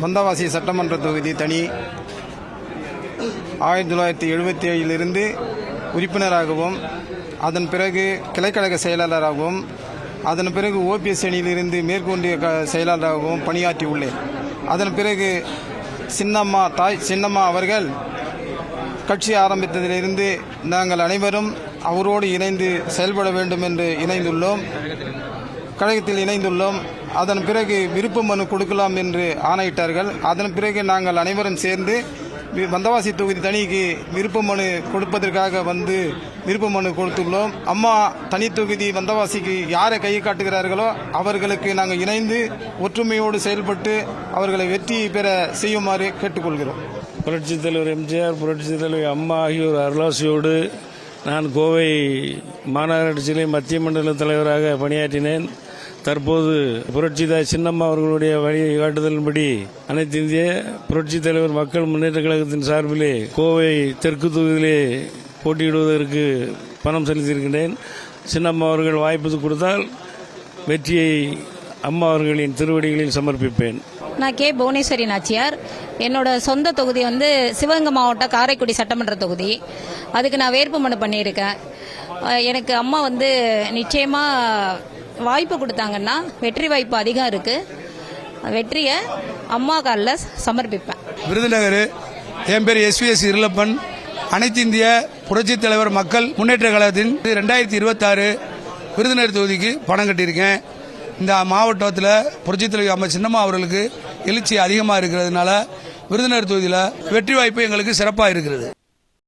வந்தவாசி சட்டமன்ற தொகுதி தனி 1977 உறுப்பினராகவும் அதன் பிறகு கிளைக்கழக செயலாளராகவும் அதன் பிறகு ஓபிஎஸ் அணியிலிருந்து மேற்கொண்டிய செயலாளராகவும் பணியாற்றி உள்ளேன். அதன் பிறகு தாய் சின்னம்மா அவர்கள் கட்சி ஆரம்பித்ததிலிருந்து நாங்கள் அனைவரும் அவரோடு இணைந்து செயல்பட வேண்டும் என்று கழகத்தில் இணைந்துள்ளோம். அதன் பிறகு விருப்ப மனு கொடுக்கலாம் என்று ஆணையிட்டார்கள். அதன் பிறகு நாங்கள் அனைவரும் சேர்ந்து வந்தவாசி தொகுதி தனிக்கு விருப்ப மனு கொடுப்பதற்காக விருப்ப மனு கொடுத்துள்ளோம். அம்மா தனி தொகுதி வந்தவாசிக்கு யாரை கை காட்டுகிறார்களோ அவர்களுக்கு நாங்கள் இணைந்து ஒற்றுமையோடு செயல்பட்டு அவர்களை வெற்றி பெற செய்யுமாறு கேட்டுக்கொள்கிறோம். புரட்சித் தலைவர் எம்ஜிஆர், புரட்சித் தலைவர் அம்மா ஆகியோர் அருளாசியோடு நான் கோவை மாநகராட்சியிலே மத்திய மண்டல தலைவராக பணியாற்றினேன். தற்போது புரட்சிதாய் சின்னம்மா அவர்களுடைய வழிகாட்டுதலின்படி அனைத்து இந்திய புரட்சித் தலைவர் மக்கள் முன்னேற்ற கழகத்தின் சார்பிலே கோவை தெற்கு தொகுதியிலே போட்டியிடுவதற்கு பணம் செலுத்தியிருக்கின்றேன். சின்னம்மா அவர்கள் வாய்ப்பு கொடுத்தால் வெற்றியை அம்மா அவர்களின் திருவடிகளில் சமர்ப்பிப்பேன். நான் கே புவனேஸ்வரி நாச்சியார். என்னோட சொந்த தொகுதி சிவகங்கை மாவட்டம் காரைக்குடி சட்டமன்ற தொகுதி. அதுக்கு நான் வேட்பு மனு பண்ணியிருக்கேன். எனக்கு அம்மா நிச்சயமாக வாய்ப்பு கொடுத்தாங்கன்னா வெற்றி வாய்ப்பு அதிகம் இருக்கு. வெற்றியை அம்மா காலில் சமர்ப்பிப்பேன். விருதுநகர். என் பேர் எஸ்விஎஸ் இருளப்பன். அனைத்து இந்திய புரட்சித் தலைவர் மக்கள் முன்னேற்ற கழகத்தின் 2026 விருதுநகர் தொகுதிக்கு பணம் கட்டியிருக்கேன். இந்த மாவட்டத்தில் புரட்சித் தலைவர் அம்மா சின்னம்மா அவர்களுக்கு எழுச்சி அதிகமாக இருக்கிறதுனால விருதுநகர் தொகுதியில் வெற்றி வாய்ப்பு எங்களுக்கு சிறப்பாக இருக்கிறது.